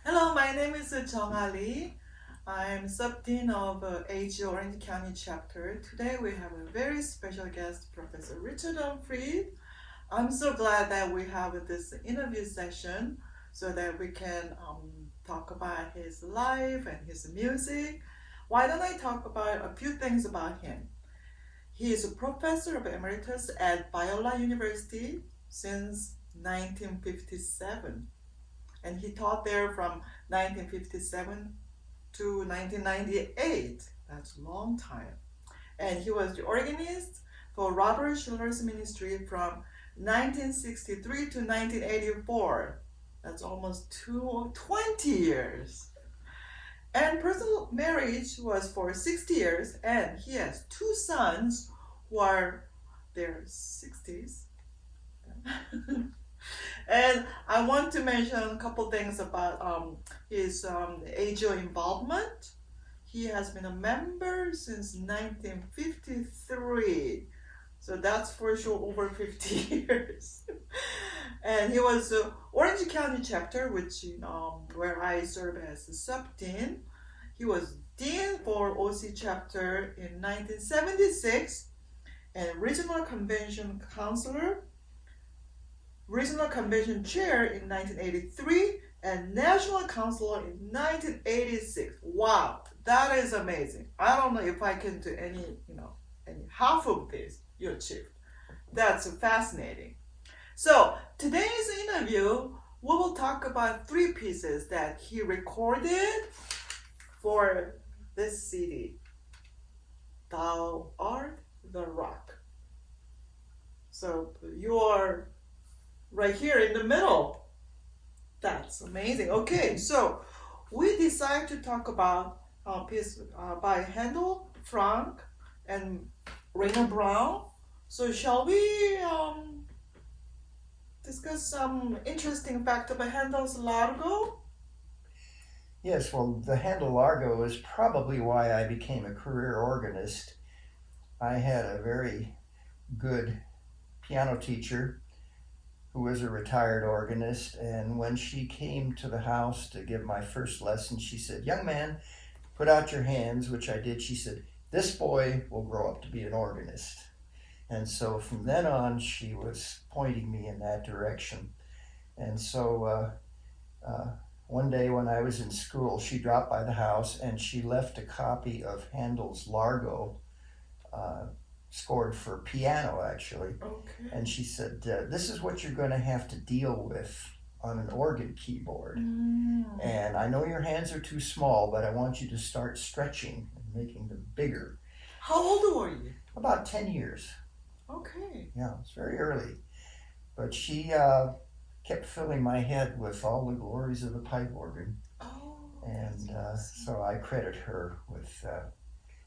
Hello, my name is Jung-A Lee. I'm sub-dean of AG Orange County chapter. Today we have a very special guest, Professor Richard Unfried. I'm so glad that we have this interview session so that we can talk about his life and his music. Why don't I talk about a few things about him? He is a professor of Emeritus at Biola University since 1957, and he taught there from 1957 to 1998. That's a long time. And he was the organist for Robert Schiller's ministry from 1963 to 1984. That's almost 20 years. And personal marriage was for 60 years, and he has two sons who are their 60s. And I want to mention a couple things about his AGO involvement. He has been a member since 1953, so that's for sure over 50 years. And he was the Orange County chapter, which where I serve as a sub-dean. He was dean for OC chapter in 1976 and regional convention councilor, regional convention chair in 1983, and national councilor in 1986. Wow, that is amazing. I don't know if I can do any half of this you achieved. That's fascinating. So today's interview, we will talk about three pieces that he recorded for this CD. Thou art the rock. So you are right here in the middle. That's amazing. Okay, so we decided to talk about a piece by Handel, Frank, and Rainer Brown. So shall we discuss some interesting fact about Handel's Largo? Yes, well, the Handel Largo is probably why I became a career organist. I had a very good piano teacher who was a retired organist, and when she came to the house to give my first lesson, she said, "Young man, put out your hands," which I did. She said, "This boy will grow up to be an organist." And so from then on, she was pointing me in that direction. And so one day when I was in school, she dropped by the house and she left a copy of Handel's Largo, scored for piano actually. Okay. And she said, "This is what you're going to have to deal with on an organ keyboard. And I know your hands are too small, but I want you to start stretching and making them bigger." How old were you? About 10 years. Okay. Yeah, it's very early. But she kept filling my head with all the glories of the pipe organ. Oh. And so I credit her with,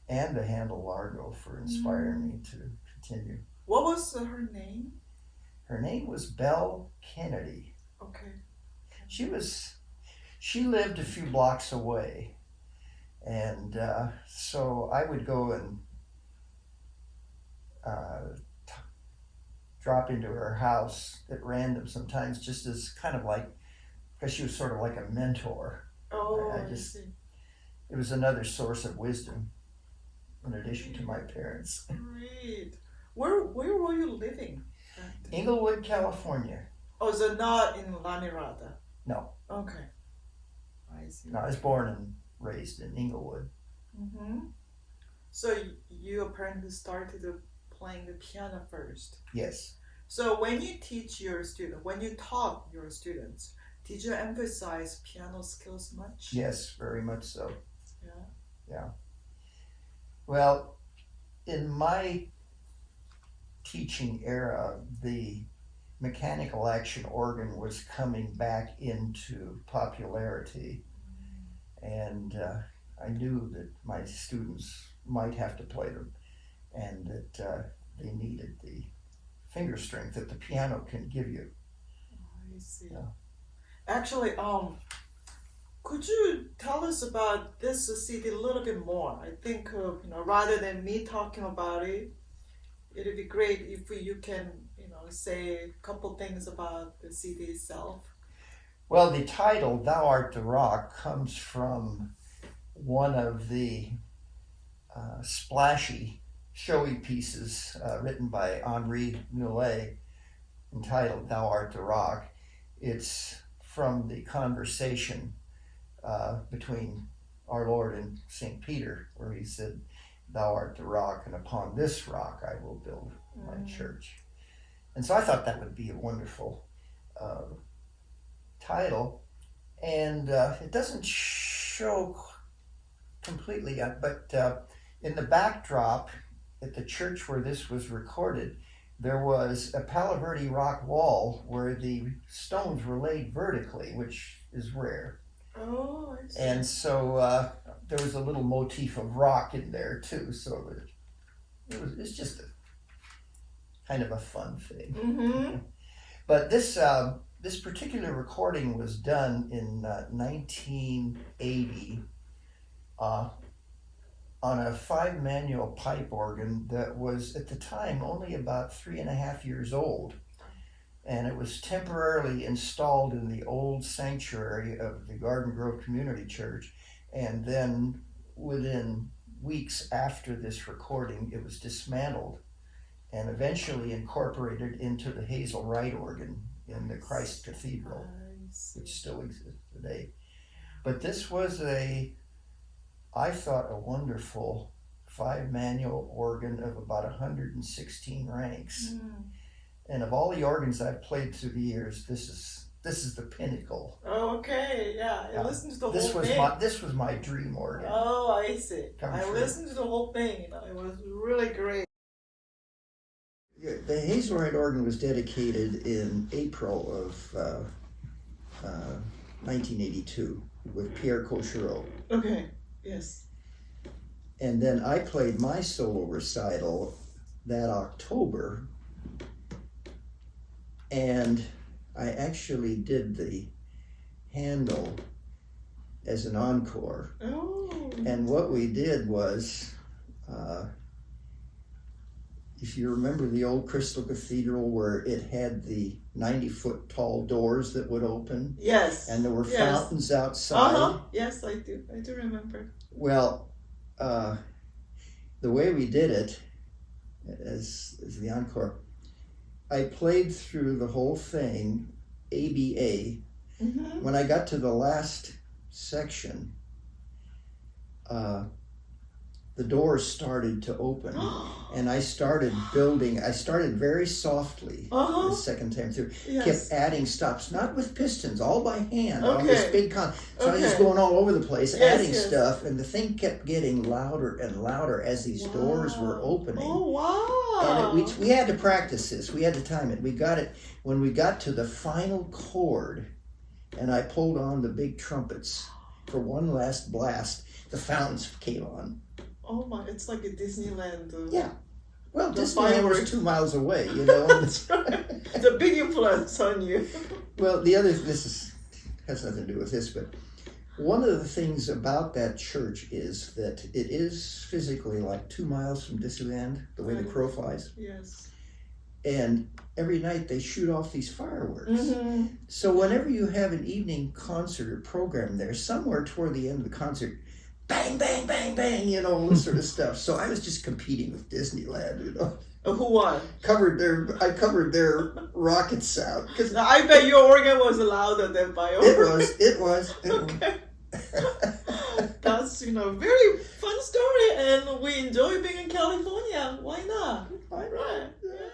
and the Handel Largo for inspiring me to continue. What was her name? Her name was Belle Kennedy. Okay. She lived a few blocks away. And so I would go and drop into her house at random sometimes, just as kind of like, because she was sort of like a mentor. Oh, I see. It was another source of wisdom in addition to my parents. Great. Where were you living? Inglewood, California. Oh, so not in La Mirada? No. Okay. I see. No, I was born and raised in Inglewood. Mm-hmm. So you apparently started playing the piano first. Yes. So when you taught your students, did you emphasize piano skills much? Yes, very much so. Yeah. Yeah. Well, in my teaching era, the mechanical action organ was coming back into popularity, and I knew that my students might have to play them, and that they needed the finger strength that the piano can give you. Oh, I see. Yeah. Actually, could you tell us about this CD a little bit more? I think rather than me talking about it, it'd be great if you can say a couple things about the CD itself. Well, the title "Thou Art the Rock" comes from one of the splashy, showy pieces written by Irene Robertson entitled "Thou Art the Rock." It's from the conversation between our Lord and St. Peter, where he said, "Thou art the rock, and upon this rock I will build my church." And so I thought that would be a wonderful title. And it doesn't show completely yet, but in the backdrop at the church where this was recorded, there was a Palo Verde rock wall where the stones were laid vertically, which is rare. Oh, I see. And so there was a little motif of rock in there too. So it's just a kind of a fun thing. Mm-hmm. But this particular recording was done in 1980 on a 5-manual pipe organ that was at the time only about 3.5 years old. And it was temporarily installed in the old sanctuary of the Garden Grove Community Church. And then within weeks after this recording, it was dismantled and eventually incorporated into the Hazel Wright organ in the Christ Cathedral, which still exists today. But this was I thought, a wonderful 5-manual organ of about 116 ranks. And of all the organs I've played through the years, this is the pinnacle. Okay, yeah. I listened to the whole thing. This was my dream organ. Oh, I see. I listened to the whole thing. It was really great. The Hazel Wright organ was dedicated in April of 1982 with Pierre Cochereau. Okay, yes. And then I played my solo recital that October, and I actually did the Handel as an encore. Oh. And what we did was, if you remember the old Crystal Cathedral where it had the 90-foot tall doors that would open? Yes. And there were fountains outside? Uh-huh. Yes, I do remember. Well, the way we did it as the encore, I played through the whole thing, ABA. Mm-hmm. When I got to the last section, the doors started to open, and I started building. I started very softly the second time through. Yes. Kept adding stops, not with pistons, all by hand on Okay. this big so I was just going all over the place, adding stuff, and the thing kept getting louder and louder as these doors were opening. Oh, wow. And we had to practice this. We had to time it. We got it when we got to the final chord, and I pulled on the big trumpets for one last blast. The fountains came on. Oh my! It's like a Disneyland. Yeah. Well, the Disneyland was fireworks. 2 miles away. You know. That's right. It's a big influence on you. Well, has nothing to do with this, but one of the things about that church is that it is physically like 2 miles from Disneyland, the way the crow flies. Yes. And every night they shoot off these fireworks. Mm-hmm. So whenever you have an evening concert or program there, somewhere toward the end of the concert, bang, bang, bang, bang, all this sort of stuff. So I was just competing with Disneyland, Who won? I covered their rocket sound. Now, I bet your organ was louder than Biola. It was. Okay. That's very fun story, and we enjoy being in California. Why not? Right. Yeah.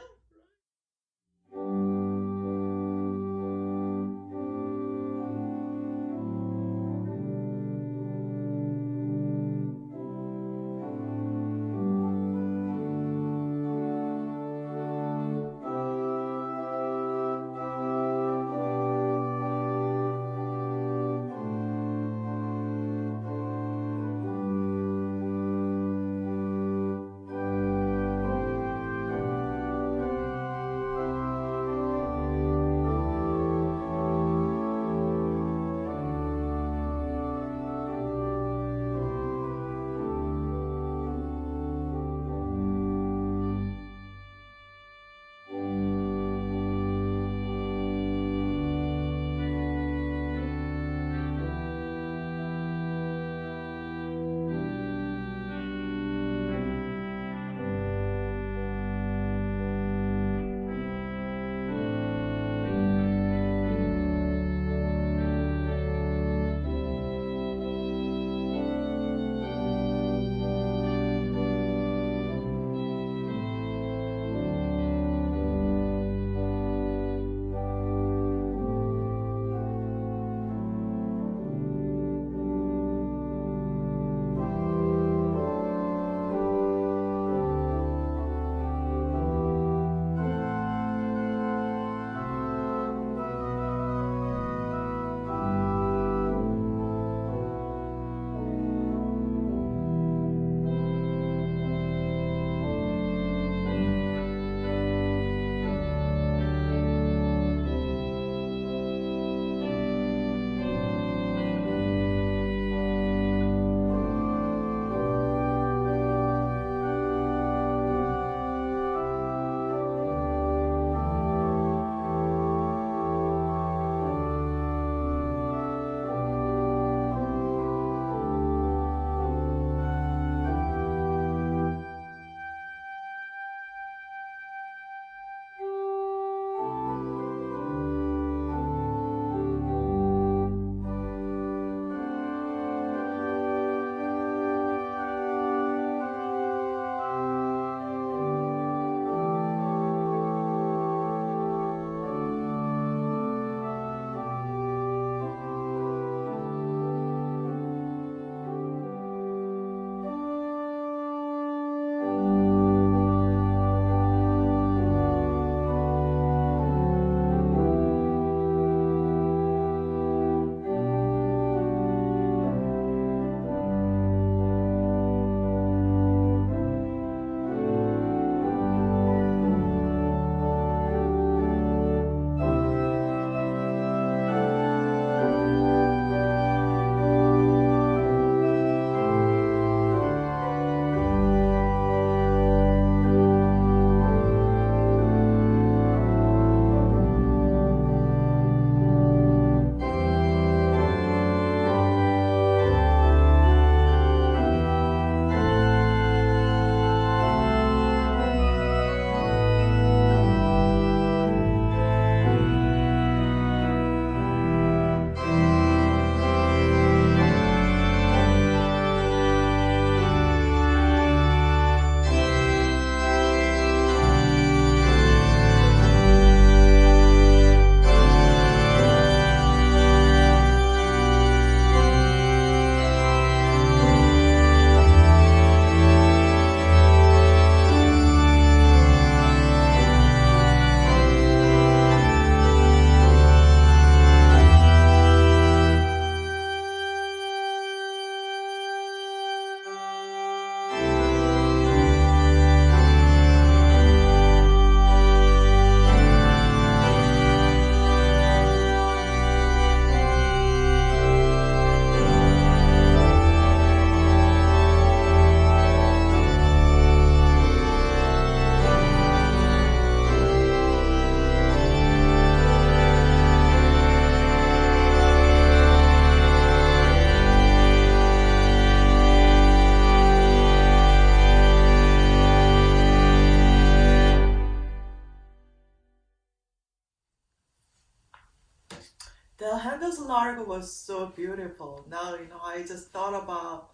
The Handel's Largo was so beautiful. Now, I just thought about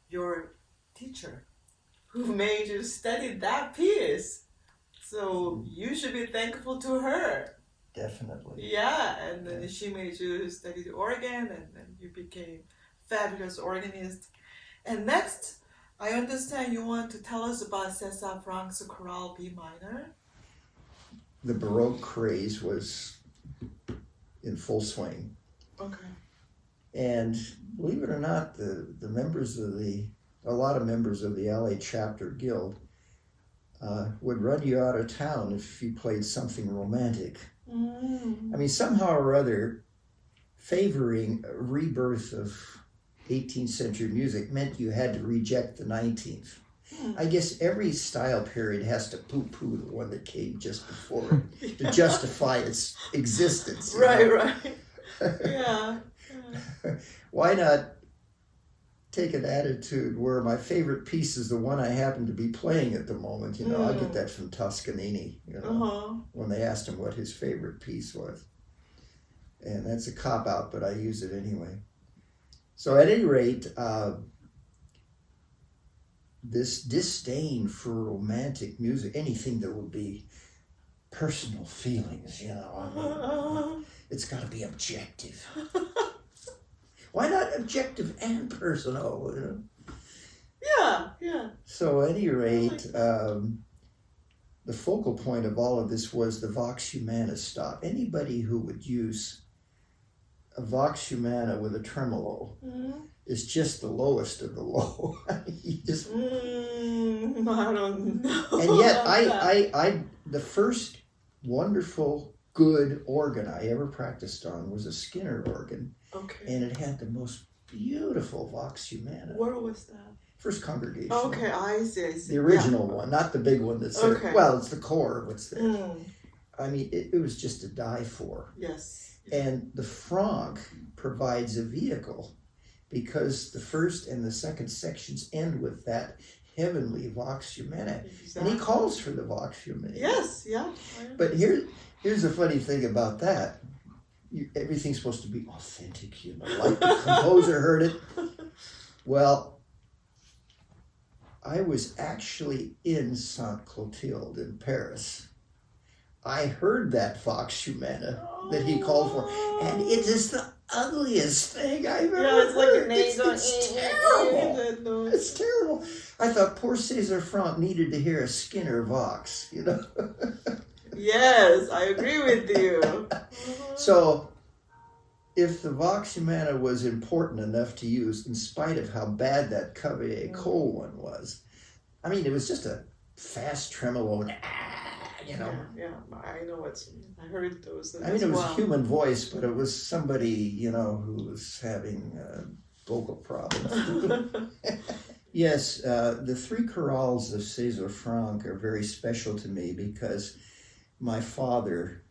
your teacher who made you study that piece. So you should be thankful to her. Definitely. Yeah, and then she made you study the organ, and then you became fabulous organist. And next, I understand you want to tell us about César Franck's chorale B minor. The Baroque craze was in full swing. Okay. And believe it or not, the members of a lot of members of the LA chapter guild would run you out of town if you played something romantic. I mean, somehow or other, favoring a rebirth of 18th century music meant you had to reject the 19th. I guess every style period has to poo-poo the one that came just before it to justify its existence. Right. Yeah. Why not take an attitude where my favorite piece is the one I happen to be playing at the moment? I get that from Toscanini, when they asked him what his favorite piece was. And that's a cop-out, but I use it anyway. So at any rate, this disdain for romantic music, anything that would be personal feelings, it's got to be objective. Why not objective and personal? Yeah. So at any rate, the focal point of all of this was the Vox Humana stop. Anybody who would use a Vox Humana with a tremolo is just the lowest of the low. You just... I don't know. And yet, I the first wonderful, good organ I ever practiced on was a Skinner organ. Okay. And it had the most beautiful Vox Humana. Where was that? First Congregation. Okay, I see. The original one, not the big one that's there. Okay. Well, it's the core of what's there. I mean, it was just to die for. Yes. And the Franck provides a vehicle because the first and the second sections end with that heavenly Vox Humana. Exactly. And he calls for the Vox Humana. Yes, yeah. But here's the funny thing about that. Everything's supposed to be authentic, like the composer heard it. Well, I was actually in Sainte Clotilde in Paris. I heard that Vox Humana that he called for, and it is the ugliest thing I've ever heard. It's like a nasal. It's terrible. It's terrible. I thought poor César Franck needed to hear a Skinner Vox, Yes, I agree with you. So, if the Vox Humana was important enough to use, in spite of how bad that Cavalier Cole one was, I mean, it was just a fast tremolo and Yeah, I know I heard those. I mean, it was a human voice, but it was somebody, who was having vocal problems. Yes, the three chorales of César Franck are very special to me because my father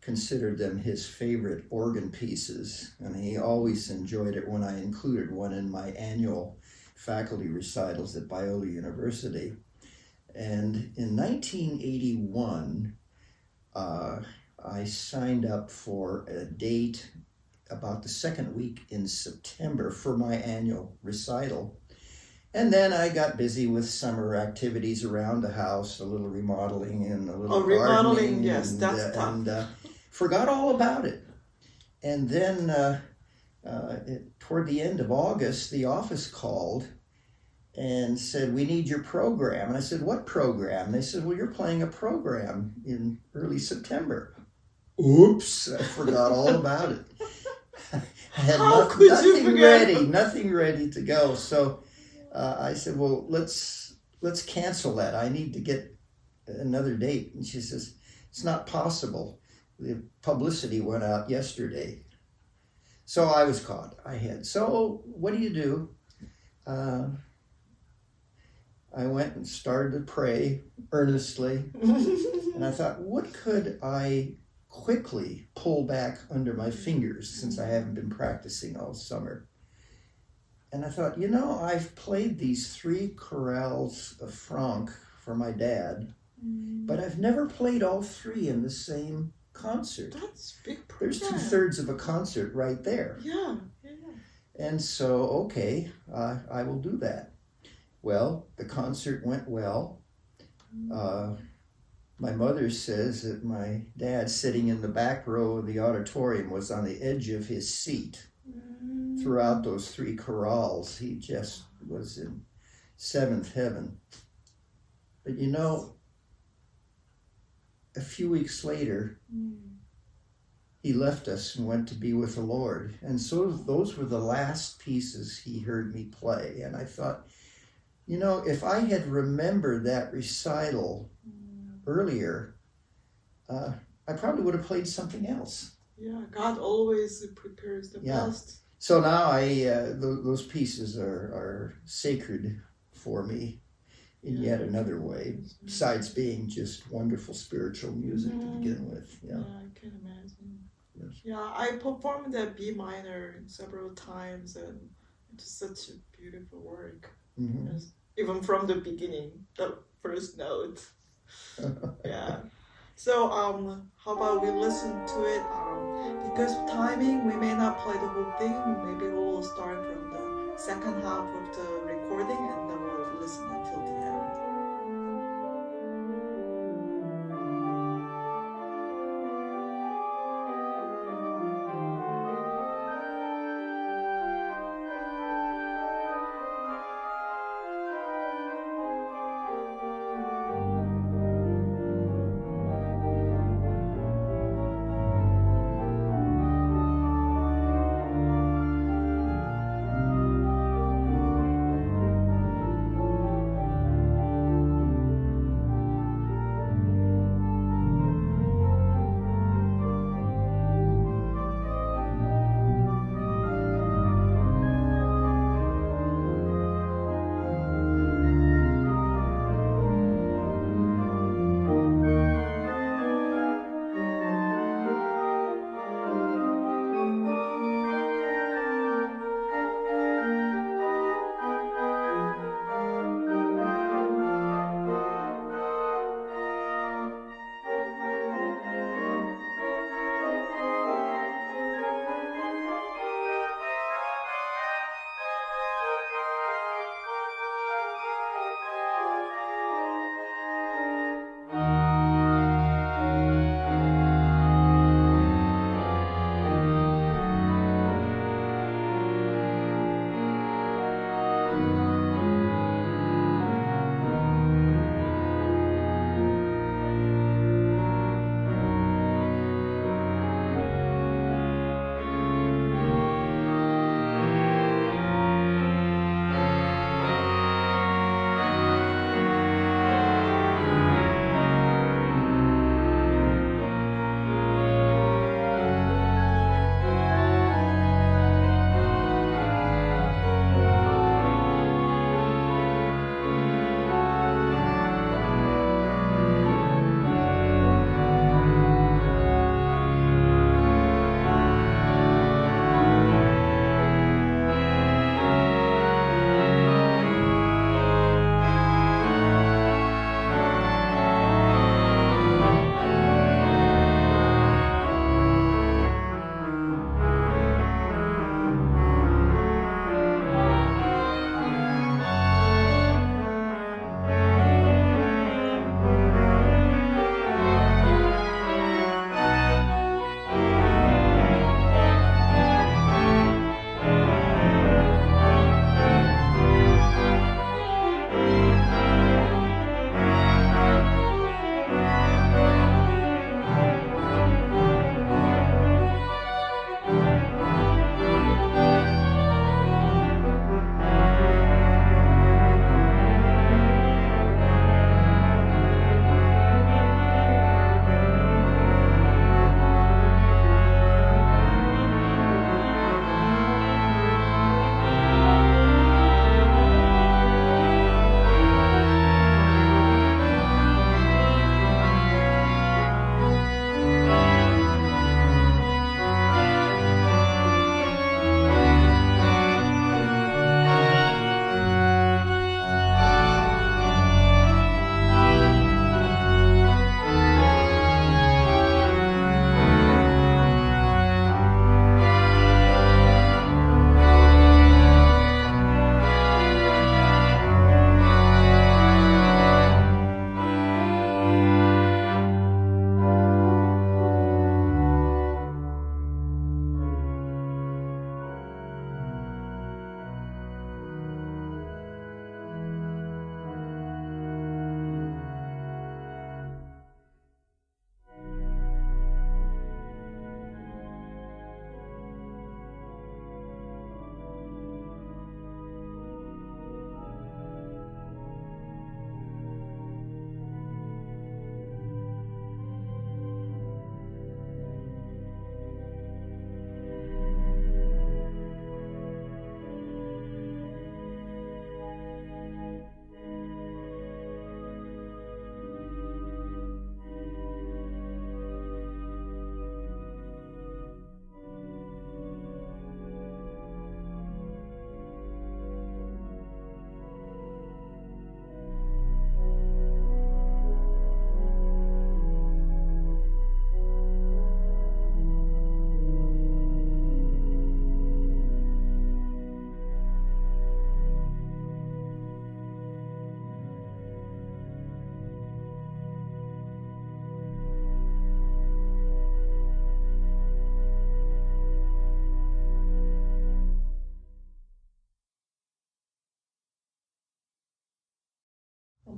considered them his favorite organ pieces, and he always enjoyed it when I included one in my annual faculty recitals at Biola University. And in 1981, I signed up for a date about the second week in September for my annual recital. And then I got busy with summer activities around the house, a little remodeling and a little gardening. Yes, that's tough. And forgot all about it. And then toward the end of August, the office called and said, "We need your program." And I said, "What program?" And they said, "Well, you're playing a program in early September." Oops, I forgot all about it. I had nothing ready to go. So I said, "Well, let's cancel that. I need to get another date." And she says, "It's not possible. The publicity went out yesterday." So I was caught. So what do you do? I went and started to pray earnestly. And I thought, what could I quickly pull back under my fingers since I haven't been practicing all summer? And I thought, I've played these three chorales of Franck for my dad, but I've never played all three in the same concert. That's big There's program. 2/3 of a concert right there. Yeah. And so, okay, I will do that. Well, the concert went well. My mother says that my dad, sitting in the back row of the auditorium, was on the edge of his seat throughout those 3 chorales. He just was in 7th heaven. But you know, a few weeks later, he left us and went to be with the Lord. And so those were the last pieces he heard me play. And I thought, you know, if I had remembered that recital earlier, I probably would have played something else. Yeah, God always prepares the best. So now those pieces are sacred for me in yet another way, besides being just wonderful spiritual music to begin with. Yeah, I can imagine. Yes. Yeah, I performed that B minor several times, and it's such a beautiful work. Yes. Even from the beginning, the first note. Yeah. So how about we listen to it? Because of timing, we may not play the whole thing. Maybe we'll start from the second half of the recording, and then we'll listen until the end.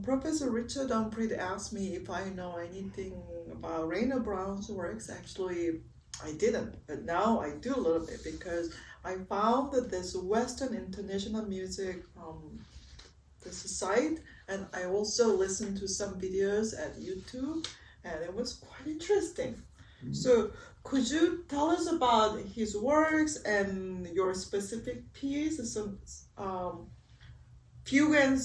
Professor Richard Unfried asked me if I know anything about Rainer Brown's works. Actually, I didn't, but now I do a little bit because I found that this Western International Music this site, and I also listened to some videos at YouTube, and it was quite interesting. So could you tell us about his works and your specific piece, some Fugue and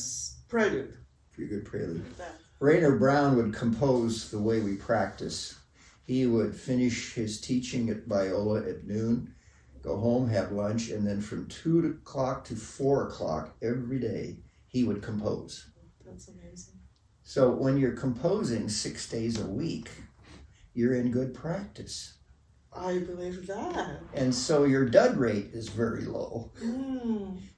Prelude? Fugue and Prelude. That. Rainer Brown would compose the way we practice. He would finish his teaching at Biola at noon, go home, have lunch, and then from 2 o'clock to 4 o'clock every day, he would compose. That's amazing. So when you're composing 6 days a week, you're in good practice. I believe that. And so your dud rate is very low.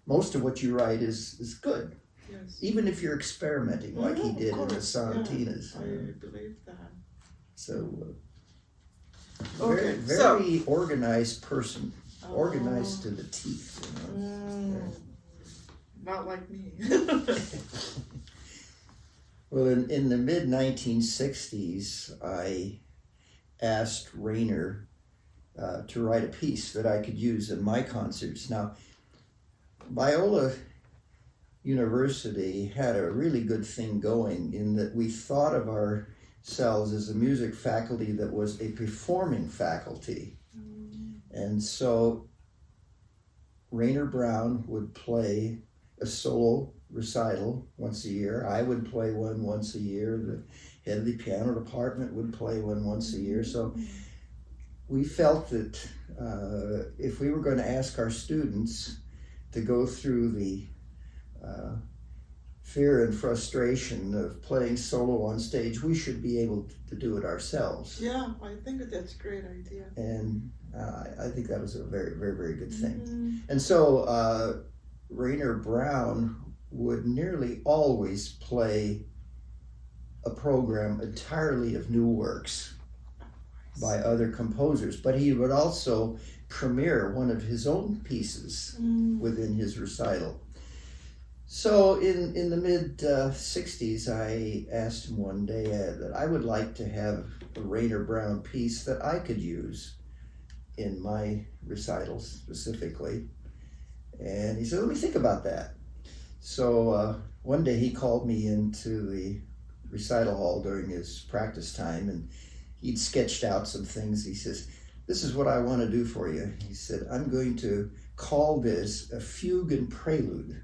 Most of what you write is good. Yes. Even if you're experimenting like he did in the sonatinas. Yeah, I believe that. So Okay, very organized person. Organized to the teeth. You know? Not like me. Well, in the mid-1960s, I asked Rainer to write a piece that I could use in my concerts. Now, Biola University had a really good thing going in that we thought of ourselves as a music faculty that was a performing faculty. And so Rainer Brown would play a solo recital once a year. I would play one once a year. The head of the piano department would play one once a year. So we felt that if we were going to ask our students to go through the fear and frustration of playing solo on stage, we should be able to do it ourselves. Yeah, I think that's a great idea. And I think that was a very, very, very good thing. And so Rainer Brown would nearly always play a program entirely of new works by other composers, but he would also premiere one of his own pieces within his recital. So in the mid-60s, I asked him one day that I would like to have a Rainer Brown piece that I could use in my recitals specifically. And he said, let me think about that. So one day he called me into the recital hall during his practice time, and he'd sketched out some things. He says, this is what I want to do for you. He said, I'm going to call this a fugue and prelude.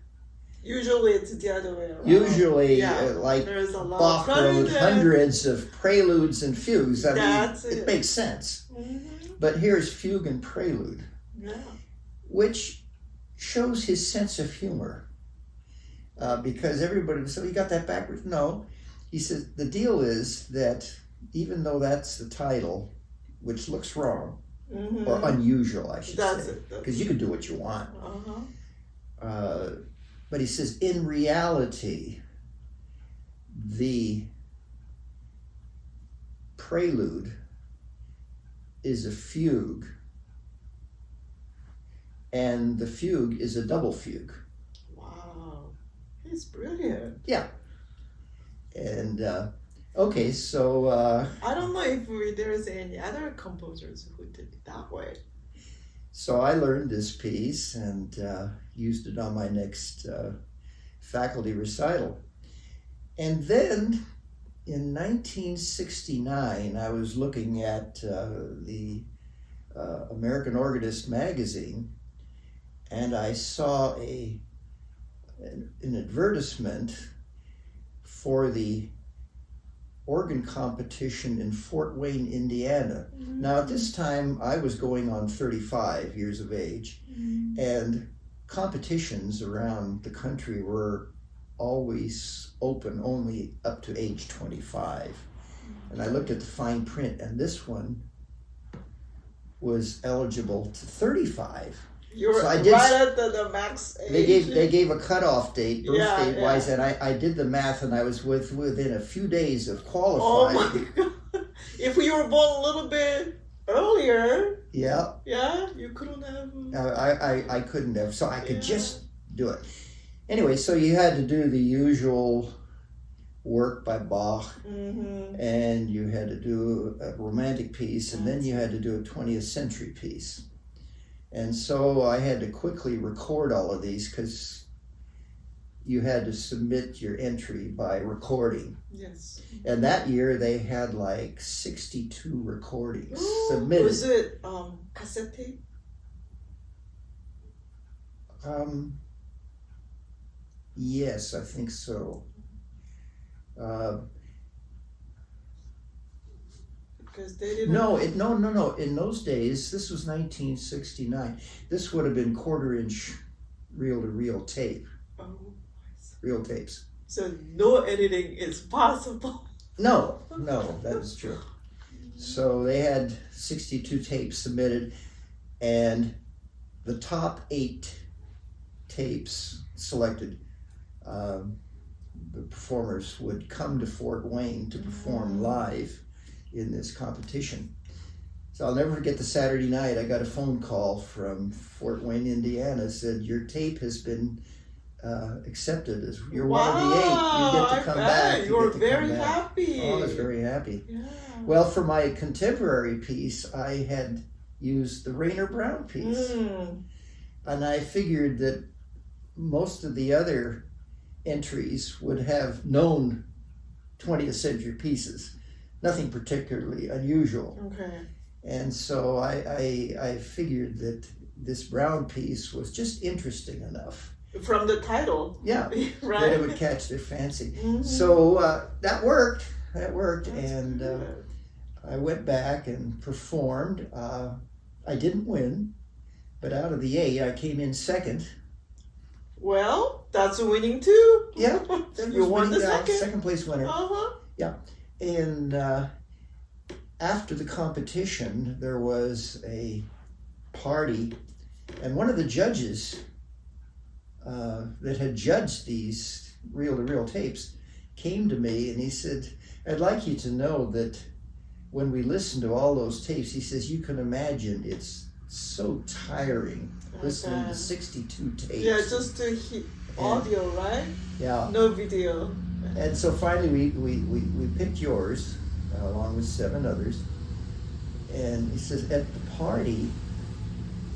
Usually it's the other way around. Usually, like Bach wrote hundreds of preludes and fugues. I mean, it makes sense. But here's fugue and prelude, which shows his sense of humor. Because everybody would say, you got that backwards? No. He says, the deal is that even though that's the title, which looks wrong, or unusual, I should say, because you can do what you want. But he says, in reality, the prelude is a fugue, and the fugue is a double fugue. Wow, he's brilliant. Yeah. And, okay, so... I don't know if there's any other composers who did it that way. So I learned this piece and used it on my next faculty recital. And then in 1969, I was looking at the American Organist magazine, and I saw an advertisement for the organ competition in Fort Wayne, Indiana. Now at this time I was going on 35 years of age, and competitions around the country were always open only up to age 25. And I looked at the fine print, and this one was eligible to 35. You were right at the max age. They gave a cutoff date, birth date wise, and I did the math, and I was within a few days of qualifying. Oh my God! If you were born a little bit earlier, you couldn't have. I couldn't have, so I could just do it. Anyway, so you had to do the usual work by Bach, and you had to do a romantic piece, and then you had to do a 20th century piece. And so I had to quickly record all of these because you had to submit your entry by recording. Yes. And that year they had like 62 recordings submitted. Was it cassette tape? Yes, I think so. Because they didn't. No. In those days, this was 1969. This would have been quarter-inch reel-to-reel tape. Oh, I see. Reel tapes. So no editing is possible. No, that is true. So they had 62 tapes submitted, and the top 8 tapes selected, the performers would come to Fort Wayne to perform live in this competition. So I'll never forget the Saturday night I got a phone call from Fort Wayne, Indiana, said your tape has been accepted as you're one of the 8. You get to come back. You were very happy. Oh, I was very happy. Yeah. Well, for my contemporary piece, I had used the Rayner Brown piece. And I figured that most of the other entries would have known 20th century pieces. Nothing particularly unusual. Okay. And so I figured that this Brown piece was just interesting enough. From the title. Yeah. Right. That it would catch their fancy. So that worked. That's and I went back and performed. I didn't win, but out of the 8, I came in second. Well, that's a winning too. Yeah. You won the second place winner. Yeah. And after the competition, there was a party, and one of the judges that had judged these reel-to-reel tapes came to me and he said, I'd like you to know that when we listen to all those tapes, he says, you can imagine it's so tiring listening to 62 tapes. Yeah, just to hear audio, right? Yeah. No video. And so finally we picked yours along with 7 others. And he says, at the party,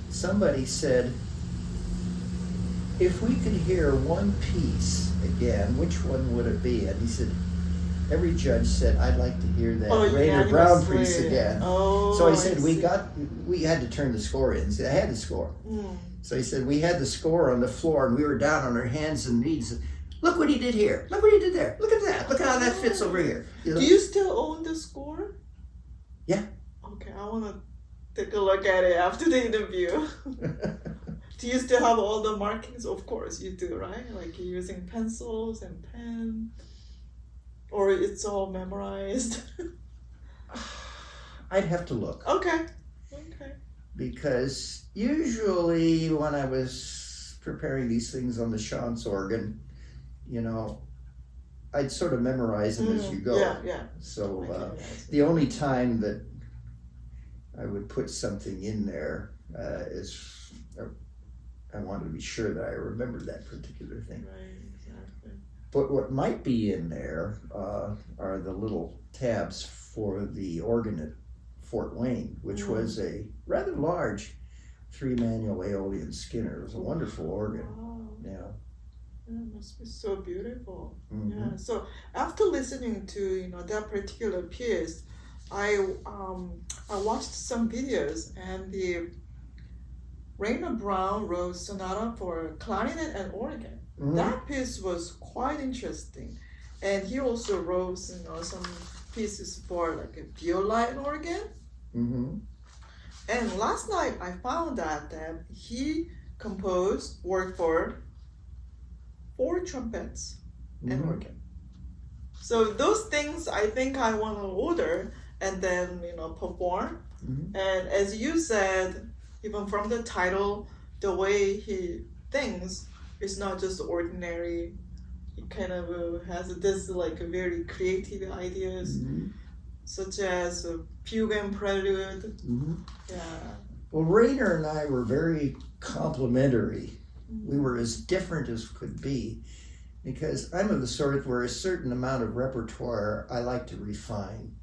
somebody said, if we could hear one piece again, which one would it be? And he said, every judge said, I'd like to hear that Rayner Brown piece again. Oh, so he said, we had to turn the score in. So I had the score. So he said, we had the score on the floor and we were down on our hands and knees. Look what he did here. Look what he did there. Look at that. Look how that fits over here. You know? Do you still own the score? Yeah. Okay, I want to take a look at it after the interview. Do you still have all the markings? Of course you do, right? Like you're using pencils and pen, or it's all memorized? I'd have to look. Okay. Because usually when I was preparing these things on the Chance organ, you know, I'd sort of memorize them as you go. Yeah. So the only time that I would put something in there is I wanted to be sure that I remembered that particular thing. Right, exactly. But what might be in there are the little tabs for the organ at Fort Wayne, which was a rather large 3-manual Aeolian Skinner. It was a wonderful organ. Wow. Yeah. It must be so beautiful. Mm-hmm. Yeah. So after listening to that particular piece, I watched some videos, and the Rayner Brown wrote sonata for clarinet and organ. That piece was quite interesting, and he also wrote some pieces for like a viola and organ. And last night I found out that he composed work for 4 trumpets and organ. So those things I think I want to order and then perform. And as you said, even from the title, the way he thinks is not just ordinary. He kind of has this like very creative ideas, such as a fugue and prelude. Yeah. Well, Rayner and I were very complementary. We were as different as could be. because I'm of the sort where a certain amount of repertoire I like to refine.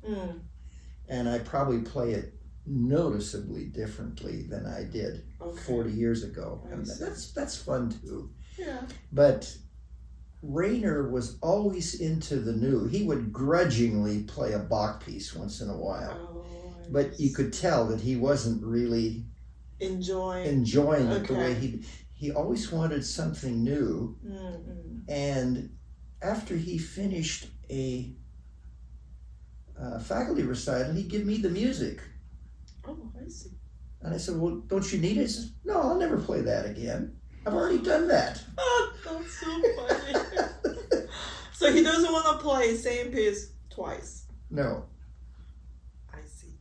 And I probably play it noticeably differently than I did 40 years ago. And that's fun too. Yeah. But Rainer was always into the new. He would grudgingly play a Bach piece once in a while. But you could tell that he wasn't really enjoying it the way he always wanted something new. And after he finished a faculty recital, he'd give me the music. Oh, I see. And I said, well, don't you need it? He says, no, I'll never play that again. I've already done that. Oh, that's so funny. So he doesn't want to play same piece twice. No. I see.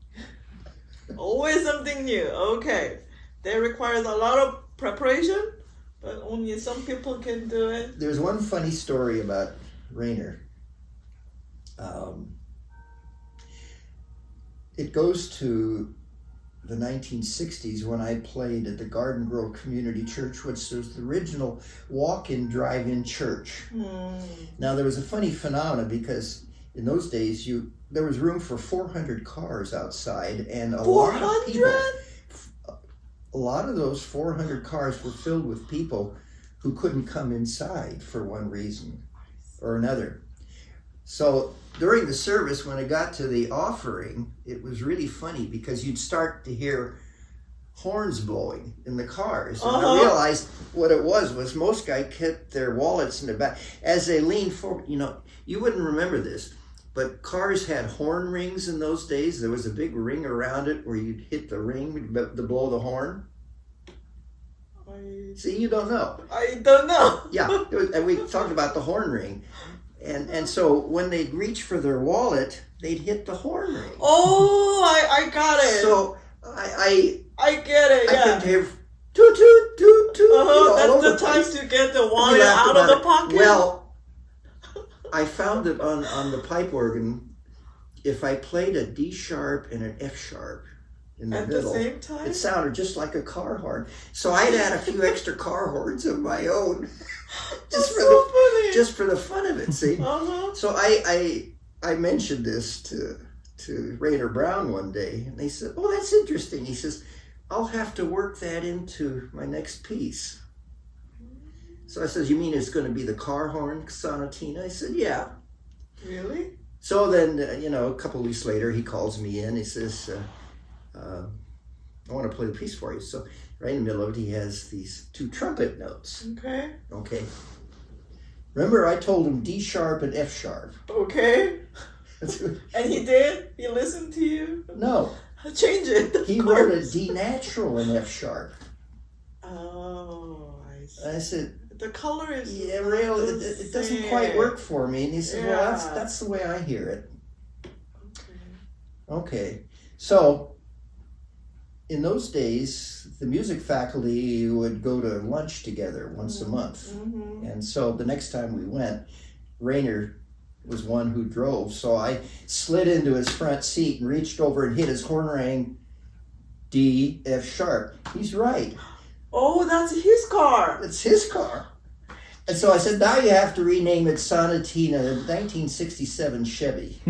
Always something new. Okay. That requires a lot of preparation, but only some people can do it. There's one funny story about Rainer. It goes to the 1960s when I played at the Garden Grove Community Church, which was the original walk-in drive-in church. Now there was a funny phenomenon because in those days there was room for 400 cars outside, and a lot of people. A lot of those 400 cars were filled with people who couldn't come inside for one reason or another. So during the service, when it got to the offering, it was really funny because you'd start to hear horns blowing in the cars. And I realized what it was most guys kept their wallets in their back. As they leaned forward, you wouldn't remember this, but cars had horn rings in those days. There was a big ring around it where you'd hit the ring to blow the horn. See, you don't know. I don't know. Yeah, and we talked about the horn ring. And so when they'd reach for their wallet, they'd hit the horn ring. Oh, I got it. So I get it, yeah. I could hear toot, toot, toot, toot. That's the time to get the wallet out of the pocket. Well, I found it on the pipe organ, if I played a D sharp and an F sharp in the middle, at the same time, it sounded just like a car horn. So I'd add a few extra car horns of my own. Just for the fun of it, see? So I mentioned this to Rainer Brown one day, and they said, oh, that's interesting. He says, I'll have to work that into my next piece. So I says, you mean it's going to be the car horn sonatina? I said, yeah. Really? So then, a couple of weeks later, he calls me in. He says, I want to play the piece for you. So right in the middle of it, he has these two trumpet notes. Okay. Remember, I told him D sharp and F sharp. Okay. And he did? He listened to you? No. Change it. He wrote a D natural in F sharp. Oh, I see. I said, the color is it doesn't quite work for me. And he said, well, that's the way I hear it. Okay. So in those days, the music faculty would go to lunch together once a month. And so the next time we went, Rainer was one who drove. So I slid into his front seat and reached over and hit his horn ring, D, F sharp. He's right. Oh, that's his car. It's his car. And so I said, now you have to rename it Sonatina 1967 Chevy.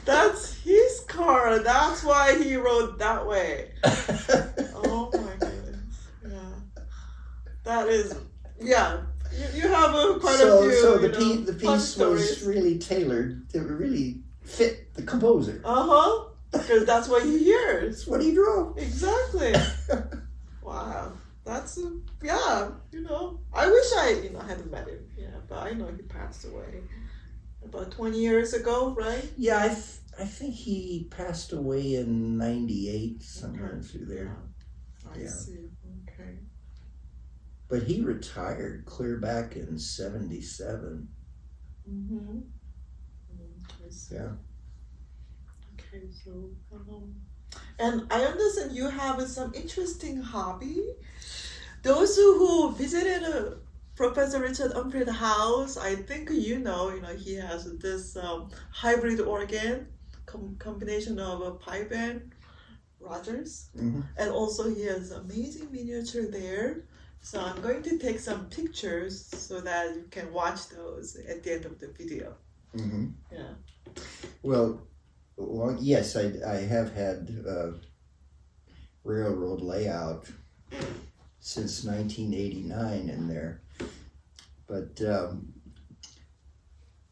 That's his car. That's why he wrote that way. Oh my goodness. Yeah. That is, yeah. You have quite a few. So the piece was really tailored to really fit the composer. Because that's what he hears. That's what he drove. Exactly. Wow. That's, I wish I, had met him. Yeah, but I know he passed away about 20 years ago, right? Yeah, I think he passed away in 98, somewhere through there. I see. Okay. But he retired clear back in 77. I see. Yeah. Okay, so, and I understand you have some interesting hobby. Those who visited Professor Richard Unfried's house, I think he has this hybrid organ, combination of a pipe and Rogers. And also he has amazing miniature there So I'm going to take some pictures so that you can watch those at the end of the video. Mm-hmm. Yeah. Well, yes, I have had railroad layout since 1989 in there. But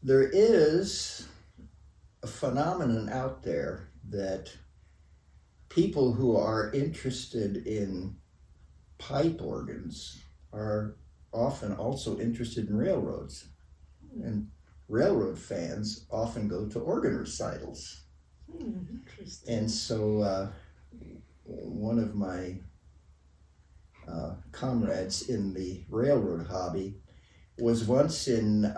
there is a phenomenon out there that people who are interested in pipe organs are often also interested in railroads. And railroad fans often go to organ recitals. Interesting. And so one of my comrades in the railroad hobby was once in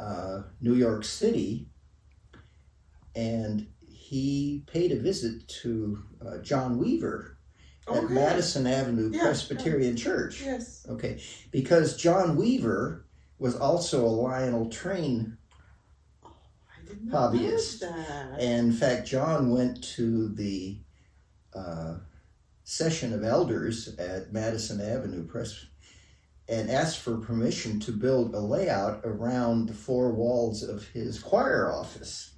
New York City, and he paid a visit to John Weaver at Madison Avenue Presbyterian Church. Yes. Okay, because John Weaver was also a Lionel Train hobbyist. That. And in fact, John went to the session of elders at Madison Avenue Press and asked for permission to build a layout around the four walls of his choir office.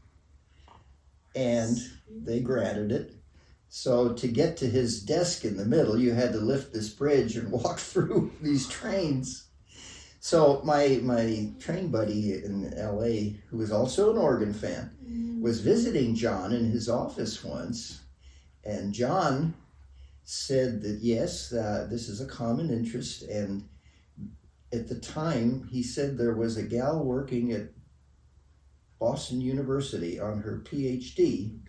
And they granted it. So to get to his desk in the middle, you had to lift this bridge and walk through these trains. So my train buddy in LA, who was also an organ fan, was visiting John in his office once. And John said that, yes, this is a common interest. And at the time, he said there was a gal working at Boston University on her PhD,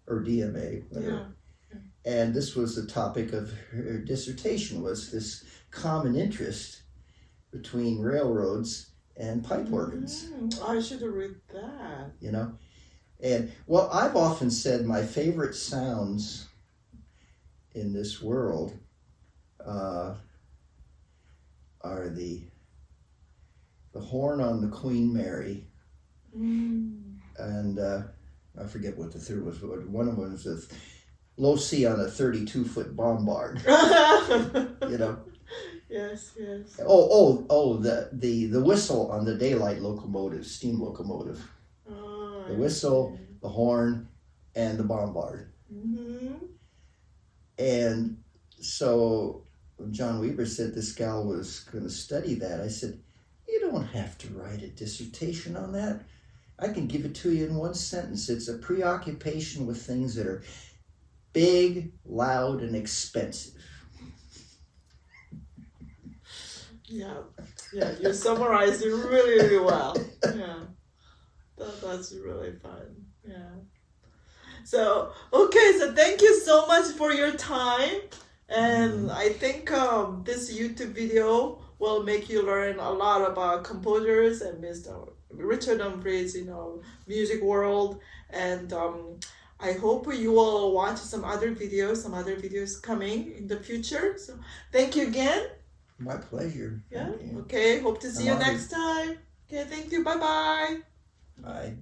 or DMA, whatever. Yeah. And this was the topic of her dissertation, was this common interest between railroads and pipe organs. I should have read that. You know? And, well, I've often said my favorite sounds in this world are the horn on the Queen Mary, and I forget what the third was. One of them was a low C on a 32-foot bombard. You know. Yes. The whistle on the daylight locomotive, steam locomotive. The whistle, the horn, and the bombard. And so when John Weaver said this gal was going to study that, I said, you don't have to write a dissertation on that. I can give it to you in one sentence. It's a preoccupation with things that are big, loud, and expensive. Yeah, you summarized it really, really well. Yeah, that's really fun. Yeah. So, so thank you so much for your time. And I think this YouTube video will make you learn a lot about composers and Mr. Richard Unfried's, music world. And I hope you will watch some other videos coming in the future. So thank you again. My pleasure. Yeah. Okay. Hope to see you next time. Okay. Thank you. Bye-bye. Bye.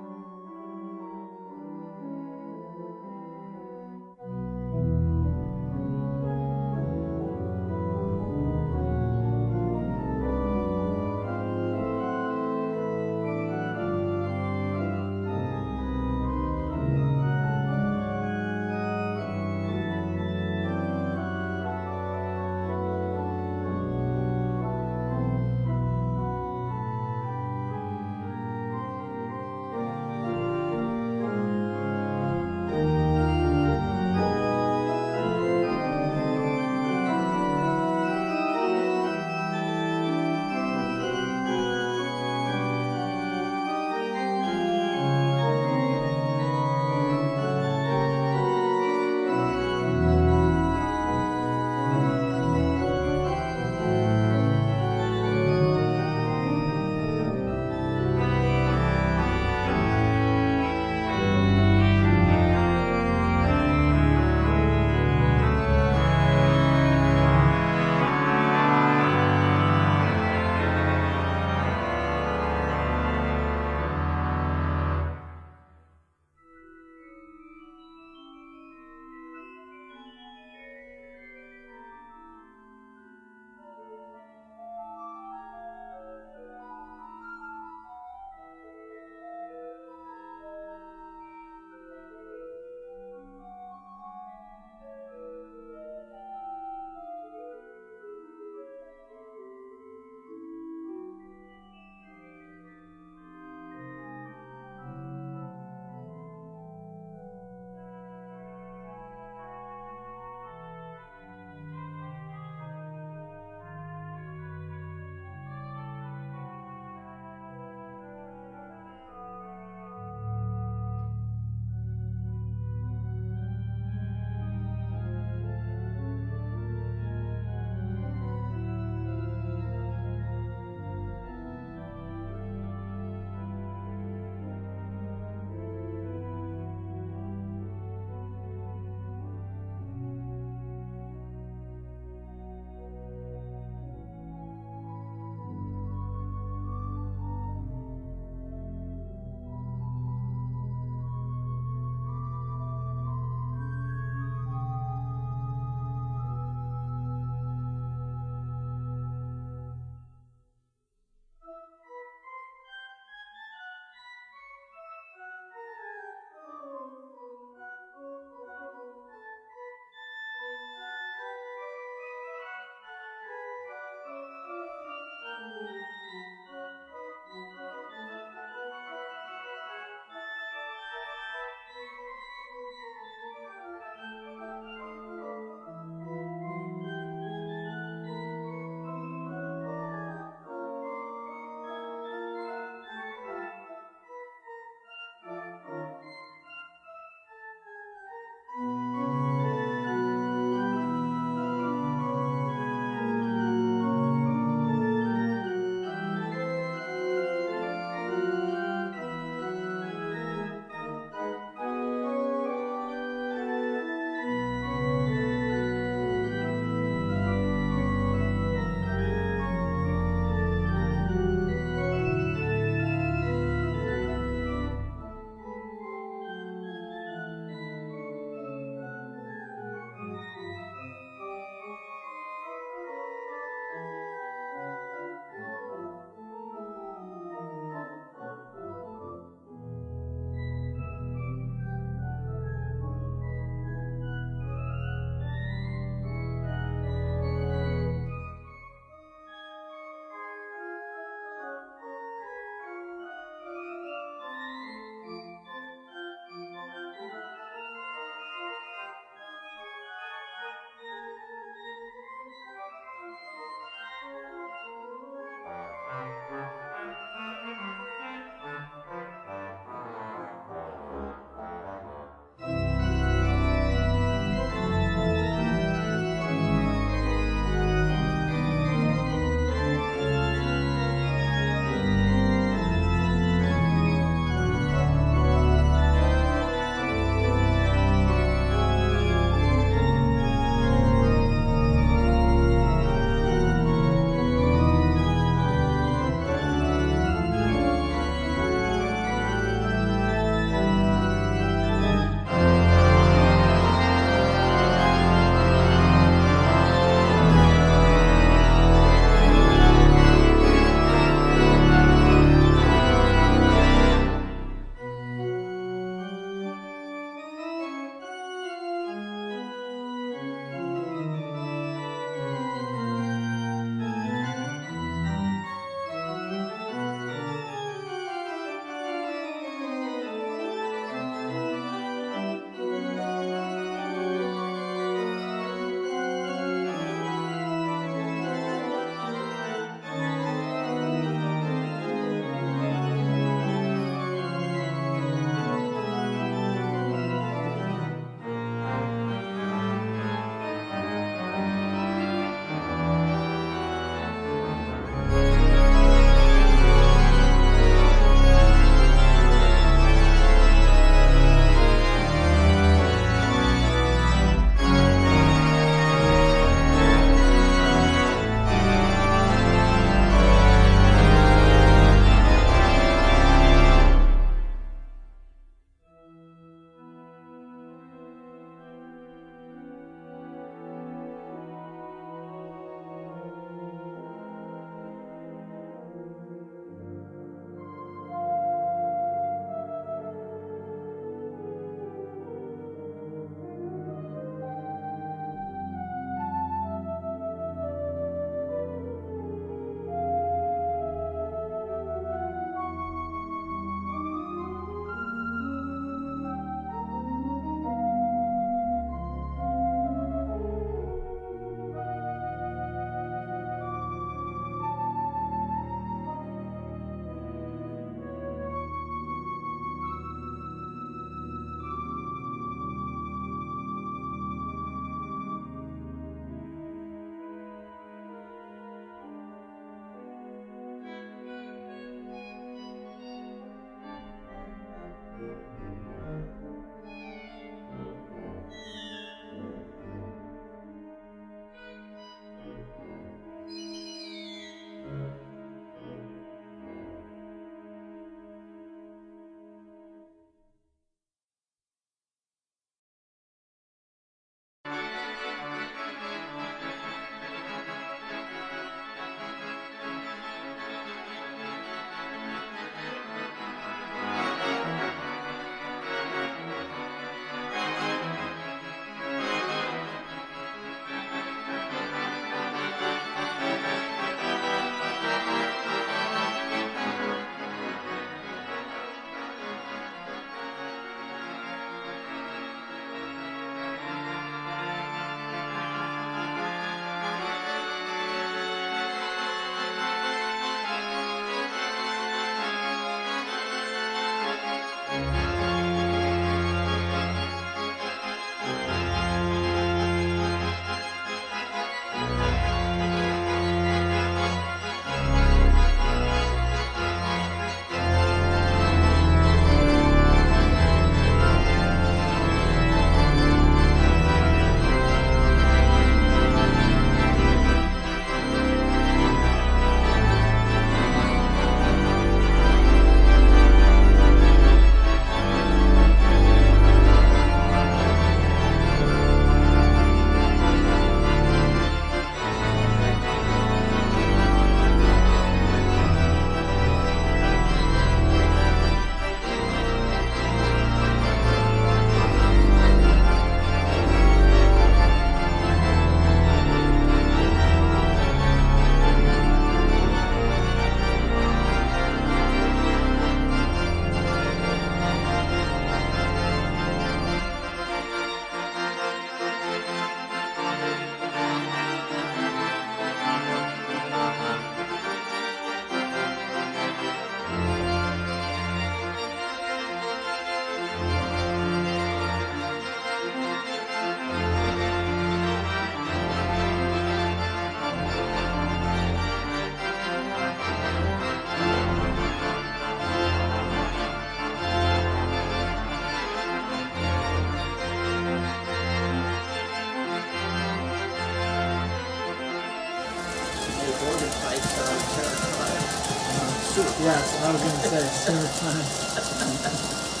That's what I was going to say. Dinner time.